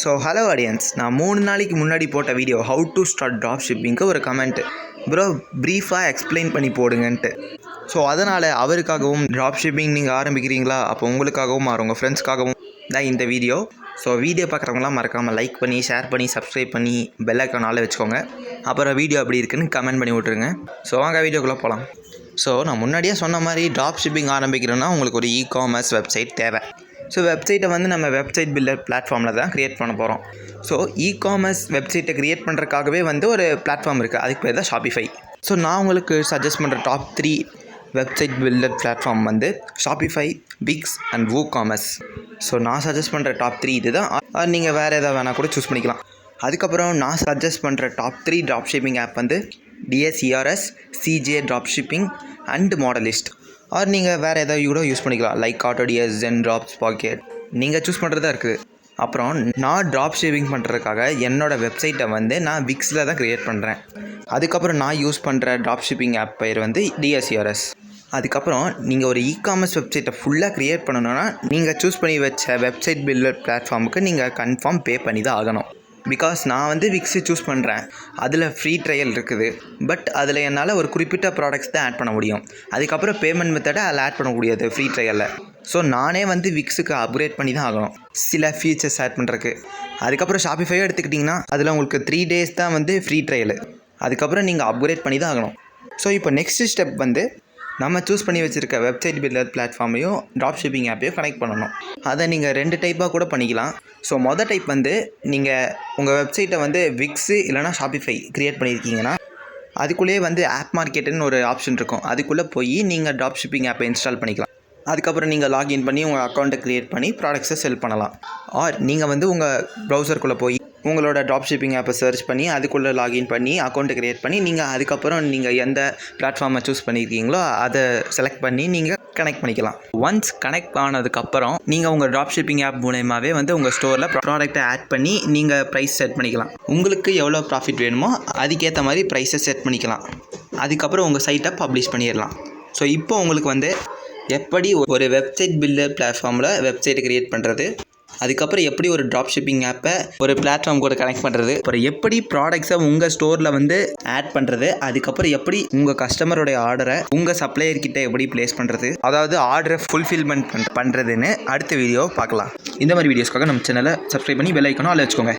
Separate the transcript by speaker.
Speaker 1: So hello audience, நான் 3 நாளைக்கு முன்னாடி போட்ட video how to start drop ஷிப்பிங்க்கு ஒரு கமெண்ட்டு, ப்ரோ ப்ரீஃபாக எக்ஸ்பிளைன் பண்ணி போடுங்கன்ட்டு. ஸோ அதனால் அவருக்காகவும் ட்ராப் ஷிப்பிங் நீங்கள் ஆரம்பிக்கிறீங்களா, அப்போ உங்களுக்காகவும் உங்கள் ஃப்ரெண்ட்ஸ்க்காகவும் தான் இந்த வீடியோ. ஸோ வீடியோ பார்க்குறவங்களாம் மறக்காமல் லைக் பண்ணி, ஷேர் பண்ணி, சப்ஸ்கிரைப் பண்ணி பெல் ஐக்கான் ஆல்ல வச்சுக்கோங்க. அப்புறம் வீடியோ அப்படி இருக்குன்னு கமெண்ட் பண்ணி விட்ருங்க. ஸோ வாங்க வீடியோக்குள்ளே போகலாம். ஸோ நான் முன்னாடியே சொன்ன மாதிரி ட்ராப் ஷிப்பிங் ஆரம்பிக்கிறோன்னா உங்களுக்கு ஒரு இ-காமர்ஸ் வெப்சைட் தேவை. ஸோ வெப்சைட்டை நம்ம வெப்சைட் பில்டர் பிளாட்ஃபார்மில் தான் க்ரியேட் பண்ண போகிறோம். ஸோ இ-காமர்ஸ் வெப்சைட்டை க்ரியேட் பண்ணுறதுக்காகவே ஒரு பிளாட்ஃபார்ம் இருக்குது, அதுக்கு பேர் தான் ஷாப்பிஃபை. ஸோ நான் உங்களுக்கு சஜஸ்ட் பண்ணுற top 3 website builder platform Shopify, Wix and WooCommerce. So நான் சஜஸ்ட் பண்ணுற டாப் 3 இது தான். நீங்கள் வேறு எதாவது வேணால் கூட சூஸ் பண்ணிக்கலாம். அதுக்கப்புறம் நான் சஜஸ்ட் பண்ணுற top 3 drop shipping app DSERS, CJ drop shipping and Modalyst. Or நீங்கள் வேறு எதாவது கூட யூஸ் பண்ணிக்கலாம், லைக் AutoDS, Zendrops, Pocket. நீங்கள் சூஸ் பண்ணுறதா இருக்குது. அப்புறம் நான் ட்ராப் ஷிப்பிங் பண்ணுறதுக்காக என்னோடய வெப்சைட்டை நான் விக்ஸில் தான் க்ரியேட் பண்ணுறேன். அதுக்கப்புறம் நான் யூஸ் பண்ணுற ட்ராப் ஷிப்பிங் ஆப் பேர் DSERS. அதுக்கப்புறம் நீங்கள் ஒரு இ-காமர்ஸ் வெப்சைட்டை ஃபுல்லாக க்ரியேட் பண்ணணுன்னா நீங்கள் சூஸ் பண்ணி வச்ச வெப்சைட் பில்டர் பிளாட்ஃபார்முக்கு நீங்கள் கன்ஃபார்ம் பே பண்ணி தான் ஆகணும். பிகாஸ் நான் விக்ஸு சூஸ் பண்ணுறேன், அதில் ஃப்ரீ ட்ரையல் இருக்குது. பட் அதில் என்னால் ஒரு குறிப்பிட்ட ப்ராடக்ட்ஸ் தான் ஆட் பண்ண முடியும். அதுக்கப்புறம் பேமெண்ட் மெத்தடை அதில் ஆட் பண்ண முடியாது ஃப்ரீ ட்ரையலில். ஸோ நானே விக்ஸுக்கு அப்கிரேட் பண்ணி தான் ஆகணும் சில ஃபீச்சர்ஸ் ஆட் பண்ணுறதுக்கு. அதுக்கப்புறம் ஷாப்பிஃபையை எடுத்துக்கிட்டிங்கன்னா அதில் உங்களுக்கு 3 days தான் ஃப்ரீ ட்ரையல். அதுக்கப்புறம் நீங்கள் அப்கிரேட் பண்ணி தான் ஆகணும். ஸோ இப்போ நெக்ஸ்ட் ஸ்டெப் நம்ம சூஸ் பண்ணி வச்சுருக்க வெப்சைட் பில்டர் பிளாட்ஃபார்மையும் ட்ராப் ஷிப்பிங் ஆப்பையும் கனெக்ட் பண்ணணும். அதை நீங்கள் 2 டைப்பாக கூட பண்ணிக்கலாம். ஸோ மொதல் டைப் நீங்கள் உங்கள் வெப்சைட்டை விக்ஸு இல்லைனா ஷாப்பிஃபை க்ரியேட் பண்ணியிருக்கீங்கன்னா அதுக்குள்ளேயே ஆப் மார்க்கெட்டுன்னு ஒரு ஆப்ஷன் இருக்கும். அதுக்குள்ளே போய் நீங்கள் ட்ராப் ஷிப்பிங் ஆப்பை இன்ஸ்டால் பண்ணிக்கலாம். அதுக்கப்புறம் நீங்கள் லாகின் பண்ணி உங்கள் அக்கௌண்ட்டை க்ரியேட் பண்ணி ப்ராடக்ட்ஸை செல் பண்ணலாம். ஆர் நீங்கள் உங்கள் ப்ரௌசருக்குள்ளே போய் உங்களோட ட்ராப் ஷிப்பிங் ஆப்பை சர்ச் பண்ணி அதுக்குள்ளே லாகின் பண்ணி அக்கௌண்ட்டை க்ரியேட் பண்ணி அதுக்கப்புறம் நீங்கள் எந்த பிளாட்ஃபார்மை சூஸ் பண்ணியிருக்கீங்களோ அதை செலக்ட் பண்ணி நீங்கள் கனெக்ட் பண்ணிக்கலாம். ஒன்ஸ் கனெக்ட் ஆனதுக்கப்புறம் நீங்கள் உங்கள் ட்ராப் ஷிப்பிங் ஆப் மூலமாகவே உங்கள் ஸ்டோரில் ப்ராடக்ட்டை ஆட் பண்ணி நீங்கள் ப்ரைஸ் செட் பண்ணிக்கலாம். உங்களுக்கு எவ்வளோ ப்ராஃபிட் வேணுமோ அதுக்கேற்ற மாதிரி ப்ரைஸை செட் பண்ணிக்கலாம். அதுக்கப்புறம் உங்கள் சைட்டை பப்ளிஷ் பண்ணிடலாம். ஸோ இப்போ உங்களுக்கு எப்படி ஒரு வெப்சைட் பில்டர் பிளாட்ஃபார்மில் வெப்சைட்டை க்ரியேட் பண்ணுறது, அதுக்கப்புறம் எப்படி ஒரு ட்ராப் ஷிப்பிங் ஆப்பை ஒரு பிளாட்ஃபார்ம் கூட கனெக்ட் பண்ணுறது, அப்புறம் எப்படி ப்ராடக்ட்ஸை உங்கள் ஸ்டோரில் ஆட் பண்ணுறது, அதுக்கப்புறம் எப்படி உங்கள் கஸ்டமருடைய ஆர்டரை உங்கள் சப்ளையர்கிட்ட எப்படி ப்ளேஸ் பண்ணுறது, அதாவது ஆர்டரை ஃபுல்ஃபில்மெண்ட் பண்ணுறதுன்னு அடுத்த வீடியோ பார்க்கலாம். இந்த மாதிரி வீடியோஸ்க்காக நம்ம சேனலை சப்ஸ்கிரைப் பண்ணி பெல் ஐக்கானை ஆல்ல வச்சுக்கோங்க.